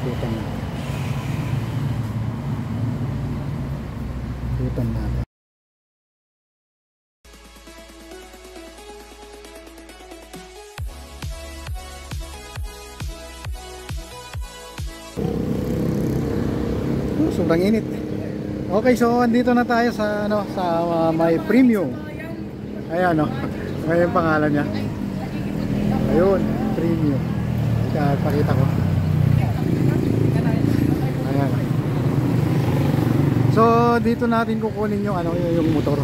Ikutan natin. Ikutan natin. Sobrang init. Okay, so andito na tayo sa ano, sa may premium. Ayan, no. May pangalan niya. Ayun, premium. Pakita ko. Ayan. So dito natin kukunin yung ano, yung motor.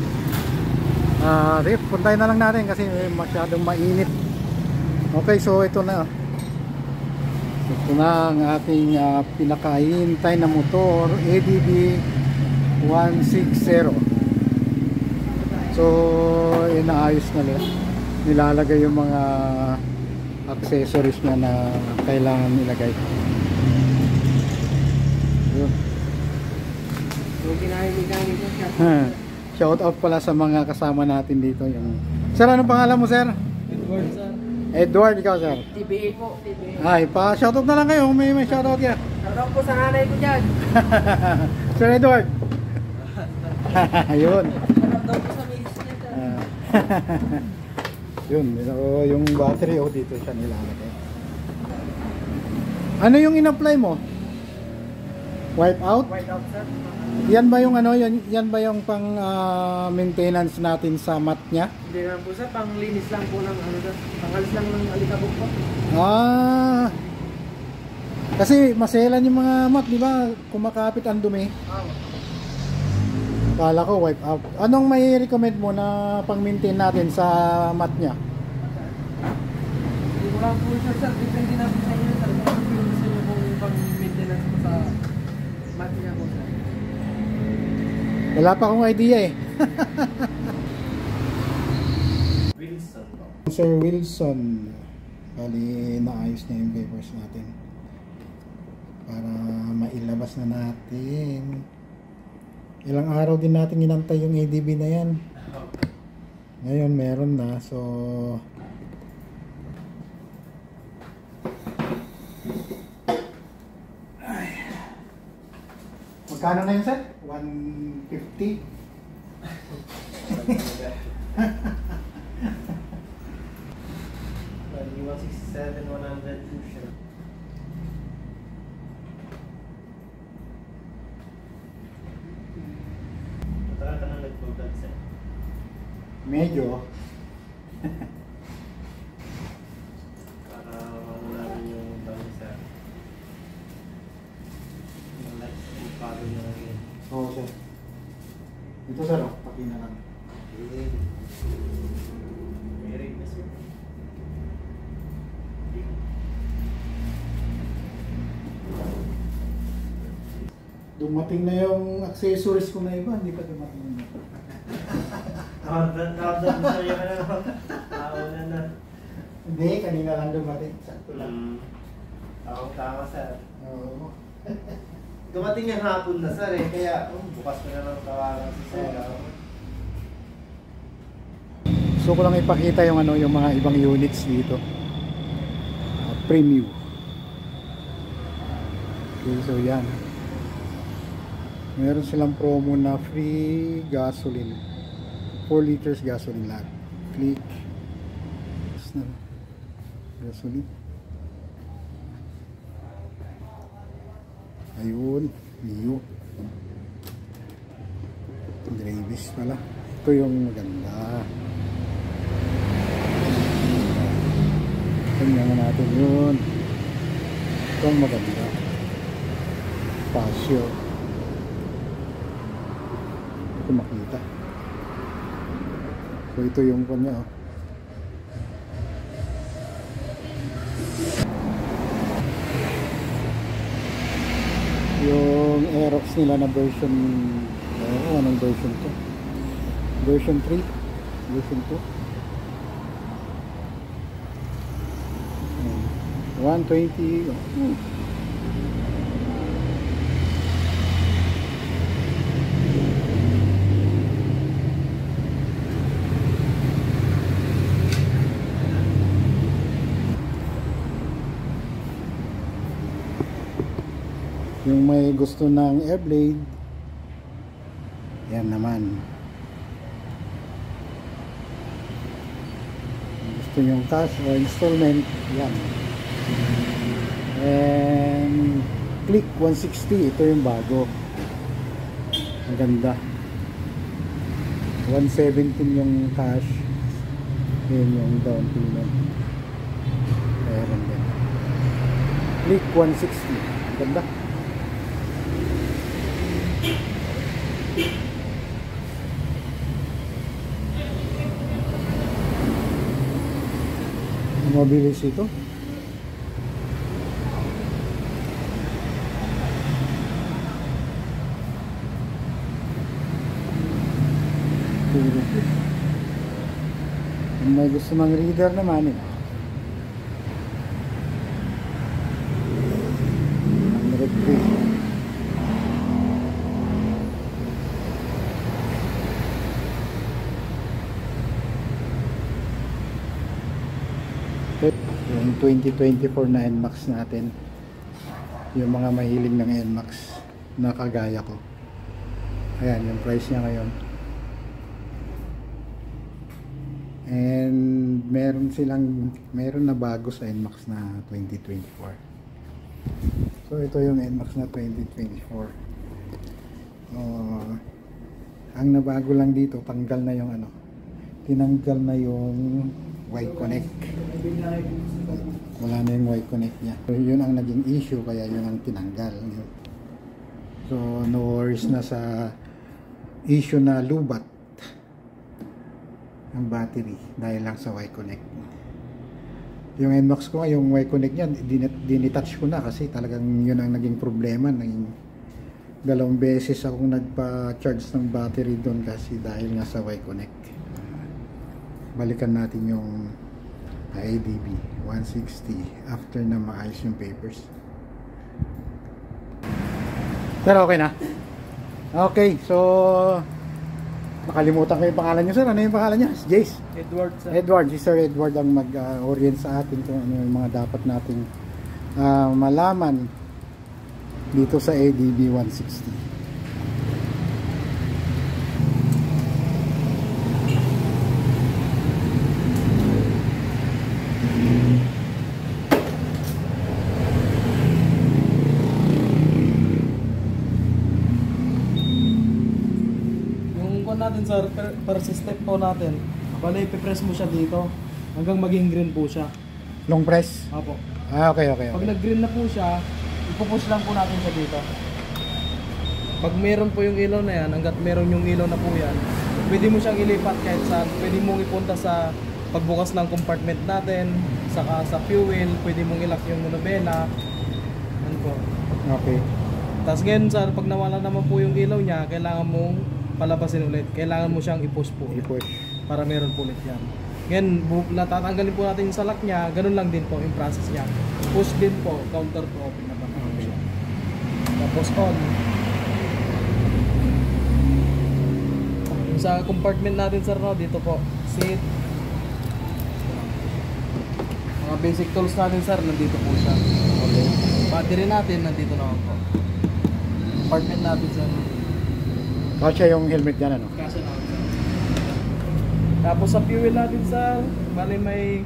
Puntahin na lang natin kasi masyadong mainit. Okay, so ito na. Ito na ang ating pinakahihintay na motor, ADB 160. So inaayos na nila, nilalagay yung mga accessories niya na kailangan ilagay. Yun. Shout out pala sa mga kasama natin dito. Yung sir, anong pangalan mo, sir? Edward, sir. Edward, ikaw, sir? TBA po, TBA. Ay, pa-shoutout na lang kayo. May shoutout ka. Shoutout po sa nanay ko dyan. Sir Edward. Ayun. Shoutout po sa misis niya dyan. Yun, yung battery dito siya nilalagay. Ano yung in-apply mo? Wipe out? White out, sir. Yan ba yung ano, yan ba yung pang maintenance natin sa mat niya? Hindi naman po, sir. Panglinis lang po ng ano, sir. Pangalis lang ng alikabok po. Kasi maselan yung mga mat, di ba? Kumakapit ang dumi. Kala ko wipe out. Anong may recommend mo na pang-maintain natin sa mat niya? Hindi ko lang po, sir. Depende na po sa inyo, sir. Kung gusto nyo pong pang-maintenance po sa mat niya po, sir. Wala pa akong idea eh. Wilson po. Sir Wilson, bali naayos niya yung papers natin para mailabas na natin. Ilang araw din natin inantay yung ADB na yan. Ngayon meron na, so magkano na yun, sir? 150? Bali, 167, 100 po siya. Matagal ka nang nag-vlog, sir? Medyo. Para mamularin yung bali sa yung likes and follow nyo ngayon. Oo, sir. Ito, sir, pati na lang. Meron na, sir. Dumating na yung accessories ko na iba, hindi pa dumating. Nakadam sa iyo na naman. Nauna na. Hindi, kanina lang dumating. Sakto lang. Tama, sir. Oo. Dumating yung hapon na, sir, eh. Kaya bukas ko na lang tawagan si sir. Gusto ko lang ipakita yung ano, yung mga ibang units dito. Premium. Okay, so yan. Meron silang promo na free gasoline. 4 liters gasoline lahat. Click. Gasoline. Ayun. New. Gravis pala. Ito yung maganda. Tingnan natin yun. Ito ang maganda. Pasyo. Ito makita. So ito yung kanya, oh. Yung Aerox nila na version, anong version to? Version 3? Version 2? 120. Yung may gusto ng airblade, yan naman. Kung gusto yung cash o installment, yan. And click 160, ito yung bago. Ang ganda. 117 yung cash, yun yung down payment. Meron din. Click 160, ang ganda. Mabilis ito. Kung may gusto mang reader naman, 103. Yung 2024 na NMAX natin, yung mga mahilig ng NMAX na kagaya ko, ayan yung price niya ngayon. And meron na bago sa NMAX na 2024. So ito yung NMAX na 2024. Ang nabago lang dito, tinanggal na yung Y-Connect. Wala na yung Y-Connect niya. So, yun ang naging issue, kaya yun ang tinanggal. So no worries na sa issue na lubat ang battery dahil lang sa Y-Connect. Yung NMAX ko, yung Y-Connect niya, dinitouch ko na kasi talagang yun ang naging problema. Naging 2 beses akong nagpa-charge ng battery doon kasi dahil nga sa Y-Connect. Balikan natin yung ADB 160 after na maayos yung papers. Pero okay na. Okay, so nakalimutan ko yung pangalan nyo, sir. Ano yung pangalan nyo? Jace? Edward, sir. Edward. Si Sir Edward ang mag-orient sa atin kung ano yung mga dapat nating malaman dito sa ADB 160. Natin sir, para sa step po natin, bali ipipress mo siya dito hanggang maging green po siya. Long press? Opo. Okay. Pag nag-green na po siya, ipupush lang po natin siya dito. Pag meron po yung ilaw na yan, hanggat meron yung ilaw na po yan, pwede mo siyang ilipat kahit saan. Pwede mong ipunta sa pagbukas ng compartment natin, saka sa fuel, pwede mong ilak yung monobela. Ano po. Okay. Tapos ngayon sir, pag nawala naman po yung ilaw niya, kailangan mong palabasin ulit. Kailangan mo siyang i-push po. I-push. Para meron po ulit yan. Ngayon, natatanggalin po natin yung salak niya. Ganun lang din po yung process niya. Push din po. Counter to open na pa po siya. Tapos on. Yung sa compartment natin sir, no, dito po. Seat. Mga basic tools natin sir, nandito po siya. Okay. Battery natin, nandito naman po. Compartment natin sir. Kasi yung helmet yan, ano? Kaso na. Tapos sa fuel natin sir, bali may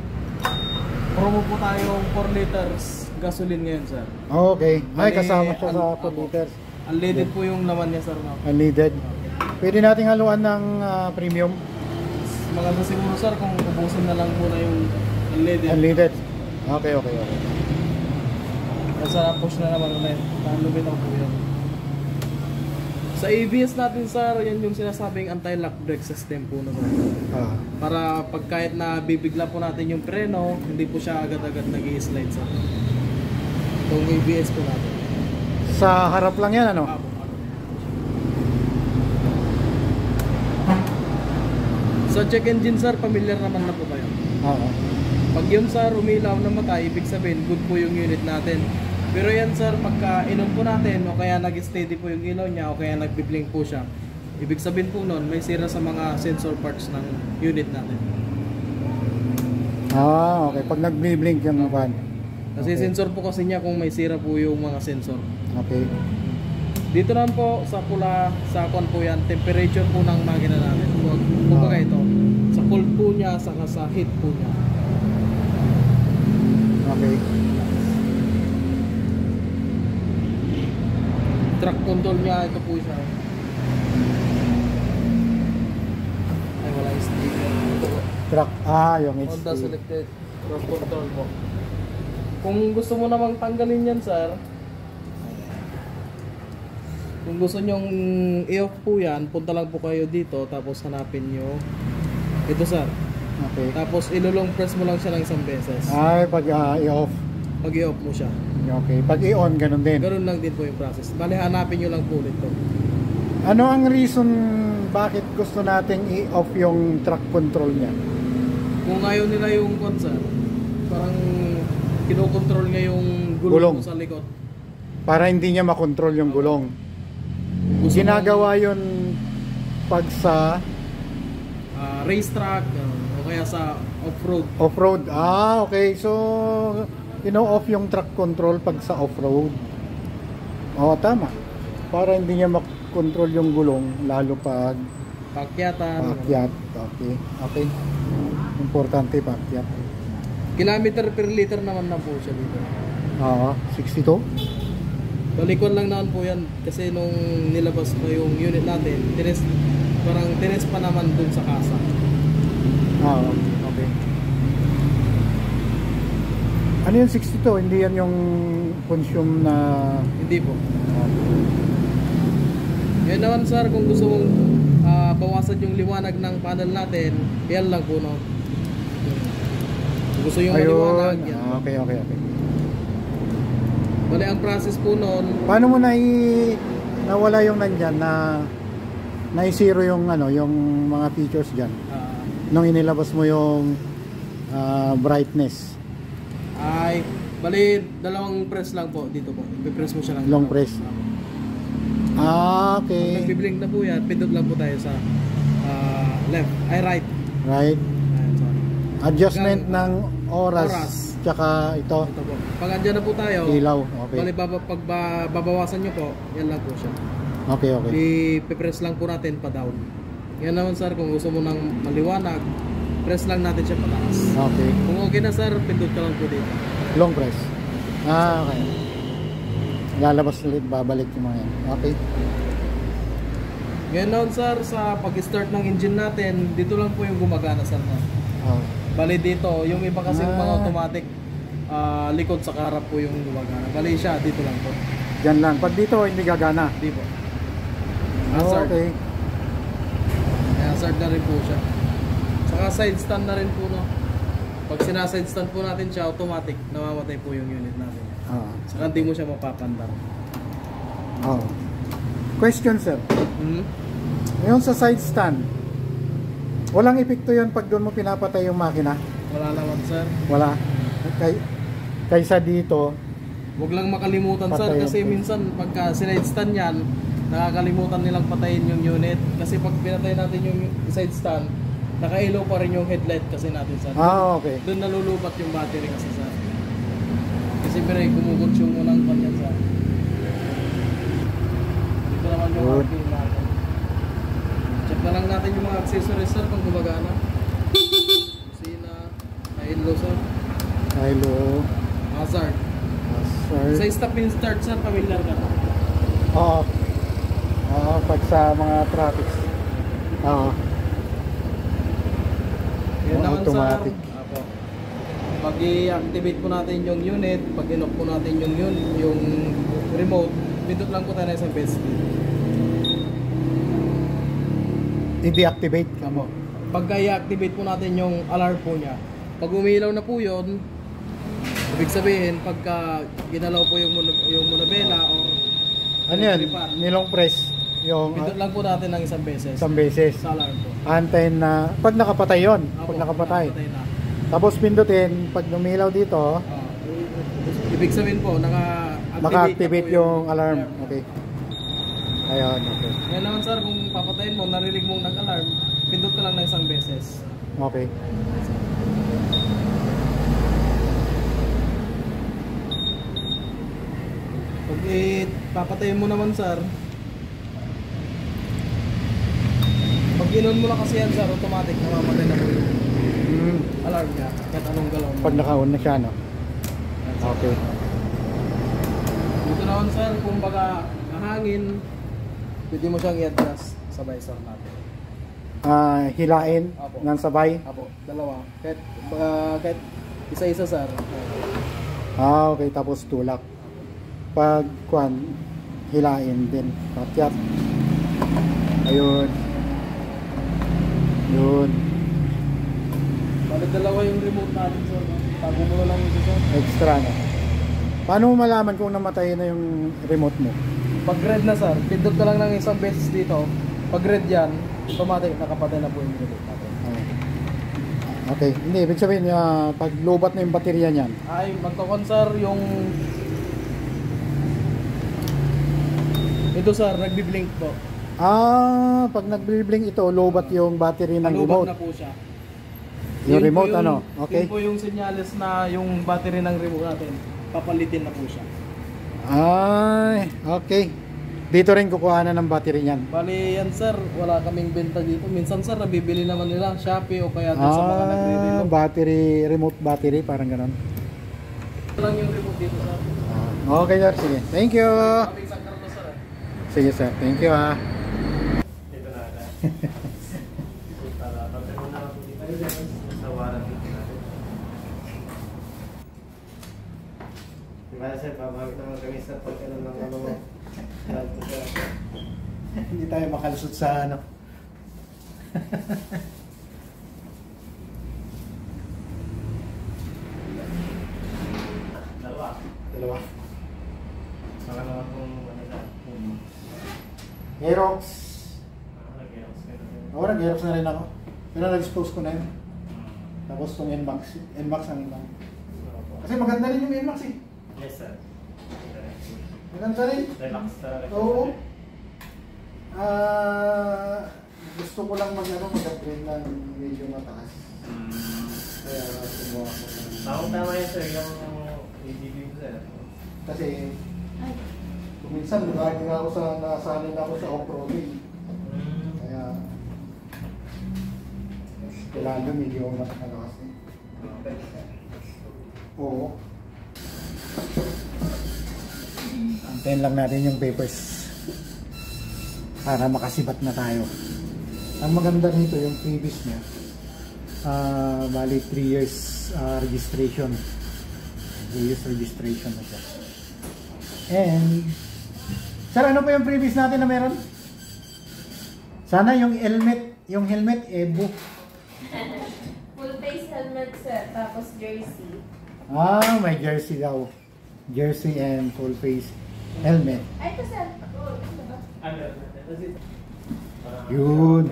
promo po tayong 4 liters gasoline ngayon sir. Okay. Ay, Bali, kasama siya sa 4 liters. Unleaded po yung laman niya sir. No? Unleaded. Pwede nating haluan ng premium. Maganda siguro sir kung ubusin na lang muna yung unleaded. Unleaded. Okay. Kasi push na naman ulit. Nalubit ako po yun. Sa ABS natin sir, yan yung sinasabing anti-lock brake system po na sir. Para pag kahit na bibigla po natin yung preno, hindi po siya agad-agad nag-i-slide sir. Itong ABS po natin. Sa harap lang yan, ano? Sa check engine sir, familiar naman na po kayo. Oo. Pag yun sir, umilaw na mata, ibig sabihin good po yung unit natin. Pero yan sir, pagka inom po natin o kaya nag-steady po yung ilaw niya o kaya nagbi-blink po siya, ibig sabihin po nun, may sira sa mga sensor parts ng unit natin. Okay. Pag nag-blink yung van. Kasi Okay. sensor po kasi niya kung may sira po yung mga sensor. Okay. Dito naman po sa pula, sa kwan po yan, temperature po ng makina natin. Kumbaga ito, sa cold po niya, saka sa heat po niya. Okay. Track control niya, ito po siya. Ay, wala yung sticker. Ito po. Truck, yung Honda HT. selected track control po. Kung gusto mo namang tanggalin yan, sir, kung gusto nyong i-off po yan, punta lang po kayo dito, tapos hanapin nyo ito, sir. Okay. Tapos ilulong press mo lang siya ng isang beses. Ay, pag i-off. Pag i-off mo siya. Okay. Pag i-on, ganun din. Ganun lang din po yung process. Bali, hanapin nyo lang po ulit to. Ano ang reason bakit gusto nating i-off yung truck control niya? Kung ayaw nila yung kwan, sir, parang kinokontrol niya yung gulong Gulong. mo sa likod. Para hindi niya makontrol yung gulong. Gusto Ginagawa yun pag sa racetrack, o kaya sa off-road. off-road. Okay. So, off yung truck control pag sa off-road. Oo, tama. Para hindi niya makontrol yung gulong, lalo pag Pakyatan. paakyat. Okay. Okay. Importante paakyat. Kilometer per liter naman na po siya dito. 62? Balikon lang naman po yan kasi nung nilabas pa yung unit natin, parang tines pa naman dun sa kasa. Okay. Ano yung 62? Hindi yan yung consume na... Hindi po. Ngayon naman, sir, kung gusto mong bawasan yung liwanag ng panel natin, yan lang po, no? Kung gusto yung maliwanag, yan. Okay. Bali, ang process po noon, Paano mo nawala yung nandyan na zero yung yung mga features diyan nung inilabas mo yung brightness, bali, dalawang press lang po dito po. I-press mo siya lang. long press. Pag Okay. nagbiblink na po yan, pindot lang po tayo sa right. Right. Ayan, sorry. Adjustment Hanggang, ng oras, oras. tsaka ito Ito po. Pag andyan na po tayo, ilaw. Okay. bali, pag babawasan nyo po, yan lang po siya. Okay. I-press lang po natin pa down. Yan naman, sir, kung gusto mo ng maliwanag, press lang natin siya pataas. Okay. Kung okay na, sir, pindot ka lang po dito. Long press. Okay. Lalabas ulit, babalik yung mga yan. Okay. Ngayon naman, sir, sa pag-start ng engine natin, dito lang po yung gumagana, sir. Bali dito, yung iba kasi mga automatic, likod sa karap po yung gumagana. Bali siya, dito lang po. Diyan lang. Pag dito, hindi gagana. Di po. Hazard. Okay. Hazard na rin po siya. Saka side stand na rin po, no? Pag sinaside stand po natin siya, automatic, namamatay po yung unit natin. Saka hindi mo siya mapapandar. Question, sir. Ngayon sa side stand, walang epekto yun pag doon mo pinapatay yung makina? Wala naman, sir. Wala. Kaysa dito, Huwag lang makalimutan, sir, Patay kasi yung- minsan pagka side stand yan, nakakalimutan nilang patayin yung unit. Kasi pag pinatay natin yung side stand, nakailaw pa rin yung headlight kasi natin, sir. okay. Doon nalulubat yung battery kasi, sir. Kasi pero kumukonsume mo ng kanyan, sir. Dito naman yung Good. RPM natin. Check na lang natin yung mga accessories, sir, kung gumagana. Kusina, hilo, sir. Hello. Hazard. Sir. Sa stop and start, sir, familiar ka na. Pag sa mga traffics. Yun naman, Automatic. sir. Apo. Pag i-activate po natin yung unit, pag in-off po natin yung remote, pindot lang po tayo na isang beses. I-deactivate. Apo. Pag i-activate po natin yung alarm po niya, pag umilaw na po yun, ibig sabihin, pagka ginalaw po yung monobela o Ano yan? tripod, Nilong press. Yung pindot lang po natin ng isang beses isang beses. sa alarm po. Antayin na, pag nakapatay yon, Apo, pag nakapatay. na. Tapos pindutin, pag lumilaw dito, Ibig sabihin po, naka-activate maka-activate na po yung alarm. Okay. Ayun, okay. Ngayon naman, sir, kung papatayin mo, narinig mong nag-alarm, pindot ka lang ng isang beses. Okay. papatayin mo naman sir. Pag inon mo na kasi yan sir, automatic namamatay na po yung alarm niya. Kahit anong galaw mo. Pag naka-on na siya, no? Okay. Dito naman sir, kung baga mahangin, pwede mo siyang i-adjust sa visor natin. Hilain Apo. ng sabay. Apo, dalawa. Kahit isa-isa sir. Okay, tapos tulak. Pag kwan, hilain din. Patyat. Ayun. Yun. Balik dalawa yung remote natin sir. Tago mo na lang yung sir. Extra na. Paano mo malaman kung namatay na yung remote mo? Pag red na sir, pindot ka lang ng isang beses dito. Pag red yan, automatic nakapatay na po yung remote natin. Okay, hindi, ibig sabihin pag lobat na yung baterya niyan. Ay, magkakon sir yung ito sir, nagbi-blink po. Pag nag-blink ito, lobat yung battery ng Lobat remote. na po siya. Yung Yun po remote ano? Okay. Yun po yung senyales na yung battery ng remote natin, papalitin na po siya. Ay, okay. Dito rin kukuha na ng battery niyan. Bali yan sir, wala kaming benta dito. Minsan sir, nabibili naman nila Shopee o kaya doon sa mga nagre-remote. Battery, remote battery, parang ganun. Ito lang yung remote dito sir. Okay sir, sige. Thank you. Kaming sangkar to sir. Sige sir, thank you ah. Dito na ata. Para pagkaroon na ako dito sa waran dito natin. Diba sir, babawit naman kami sa pagkaroon ng ano mo. Hindi tayo makalusot sa ano. Dalawa. Baka naman kung ano na. Aerox. Nag-eros ka na rin. Oo, nag-Aerox na rin ako. Pero nag-expose ko na yun. Tapos itong NMAX. NMAX ang ilang. Kasi maganda rin yung NMAX eh. Yes sir. Maganda rin. Relax talaga. Oo. Gusto ko lang mag-upgrade ng medyo mataas. Kaya kumuha ko ng... Tama yan sir, yung ADB ko sir. Kasi minsan lagi nga ako nasanay na ako sa off-roading. Kaya kailangan medyo malakas eh. Oo. Antayin lang natin yung papers para makasibat na tayo. Ang maganda nito yung previous niya, bali 3 years registration. 3 years registration na siya. And sir, ano pa yung previous natin na meron? Sana yung helmet Evo. Full face helmet sir, tapos jersey. May jersey daw. Jersey and full face helmet. Ay, ito sir. Yun.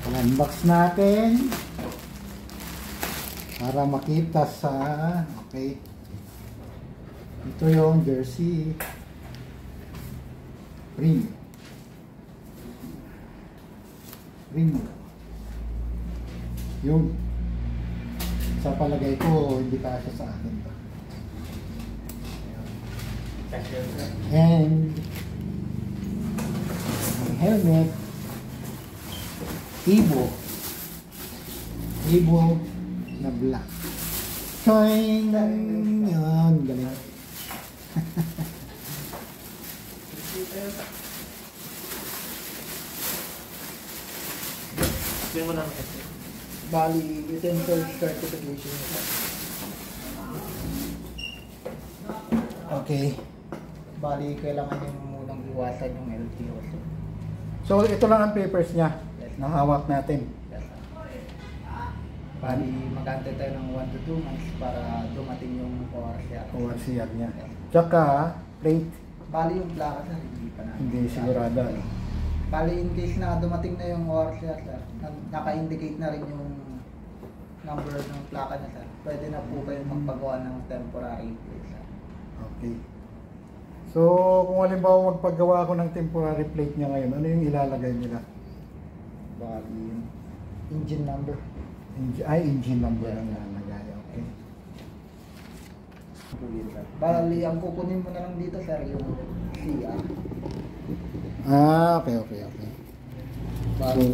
Unbox natin para makita sa okay. Ito yung jersey. Ring. Yun. Sa palagay ko, hindi kasya sa akin to. And ang helmet Evo na black. Choing! Yan, galing. Sabihin mo lang kasi. Bali, utensil certification. Okay. Bali, kailangan nyo munang iwasan yung LTO. So, ito lang ang papers niya na hawak natin. Bali, mag-antay tayo ng 1 to 2 months para dumating yung ORCR. ORCR niya. Tsaka, plate, Bali, yung plaka sir, hindi pa na. hindi sigurado. Bali, in case na dumating na yung ORCR sir, naka-indicate na rin yung number ng plaka niya sir. Pwede na po kayo magpagawa ng temporary plate sir. Okay. So, kung halimbawa magpagawa ako ng temporary plate niya ngayon, ano yung ilalagay nila? Bali, yung engine number. Engine number lang ilalagay. Okay. po yun, sir. Bali, ang kukunin mo na lang dito, sir, yung CR. Okay. Bali,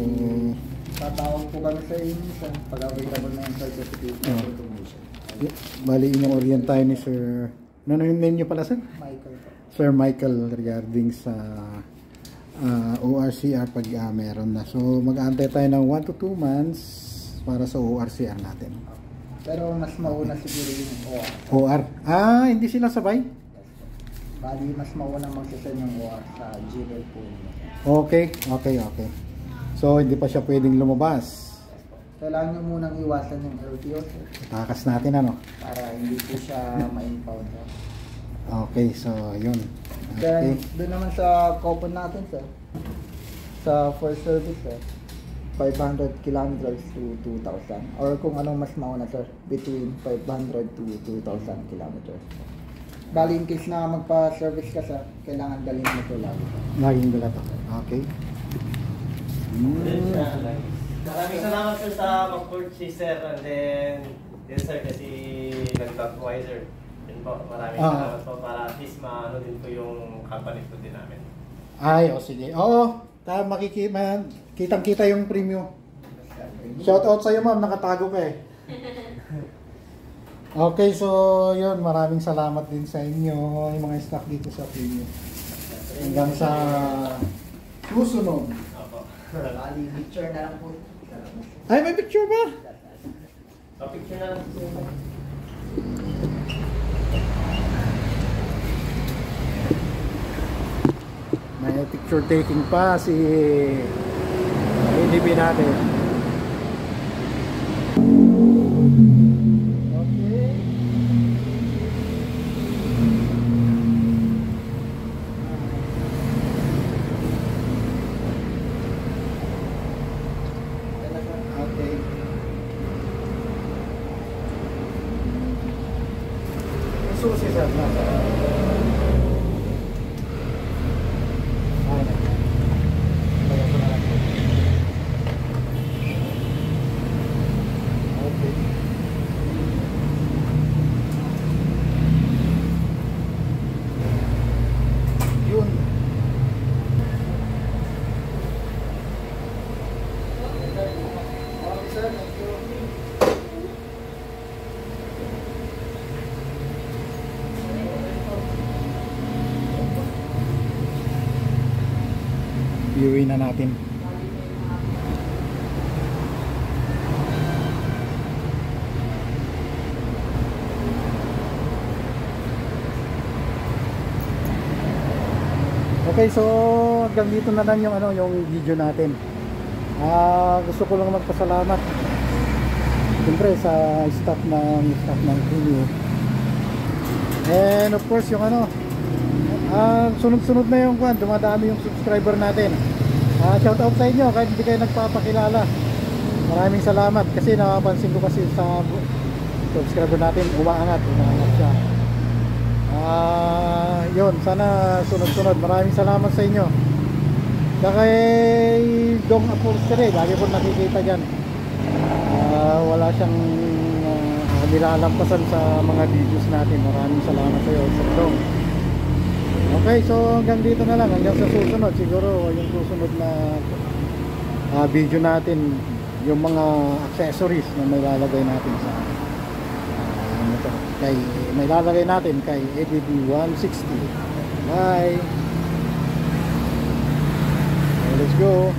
So, tatawag po kami sa inyo, sir, pag available na yung certificate of Oh. automation. bali inyong orient tayo ni Sir, ano yung name niyo pala, sir? Michael po. Sir Michael regarding sa ORCR pag meron na. So mag-aantay tayo ng 1 to 2 months para sa ORCR natin. Pero mas mauna siguro yung OR. OR? Hindi sila sabay? Yes, po. Bali, mas mauna magsasend yung OR sa Gmail po. Okay. So hindi pa siya pwedeng lumabas. Kailangan nyo munang iwasan yung LTO, sir, Takas natin ano. para hindi po siya ma-impound, sir. Okay, so yun. Then, Okay. doon naman sa coupon natin, sir, sa first service, sir, 500 kilometers to 2,000. Or kung anong mas mauna, sir, between 500 to 2,000 kilometers. Bali, in case na magpa-service ka, sir, kailangan dalhin mo ito lagi. Laging dala to. Okay. Maraming salamat sir sa mag-purchase sir, and then yes sir kasi nag-talk wiser. Yun po, maraming salamat po para at least maano din po yung company po din namin. Sige. Oo, kitang-kita yung premium. Shout out sa iyo, ma'am, nakatago ka eh. Okay, so yun, maraming salamat din sa inyo, yung mga staff dito sa premium. Hanggang sa susunod. Opo. Bali, picture na lang po. Ay, may picture ba? Picture na lang sir. May picture taking pa si ADB natin. Okay. Okay. Susi sa nasa. Yun. Viewin na natin. Okay, so hanggang dito na lang yung video natin. Gusto ko lang magpasalamat siyempre sa staff ng Premium. And of course yung sunod-sunod na yung dumadami yung subscriber natin. Shout out sa inyo kahit hindi kayo nagpapakilala. Maraming salamat kasi napapansin ko kasi sa subscriber natin umaangat siya. Yun, sana sunod-sunod. Maraming salamat sa inyo. Kay Dong Upholstery, lagi po nakikita dyan. Wala siyang nilalampasan sa mga videos natin. Maraming salamat sa iyo, Sir Dong. Okay, so hanggang dito na lang. Hanggang sa susunod. Siguro yung susunod na video natin, yung mga accessories na may lalagay natin sa may lalagay natin kay ADB 160. Bye. Let's go.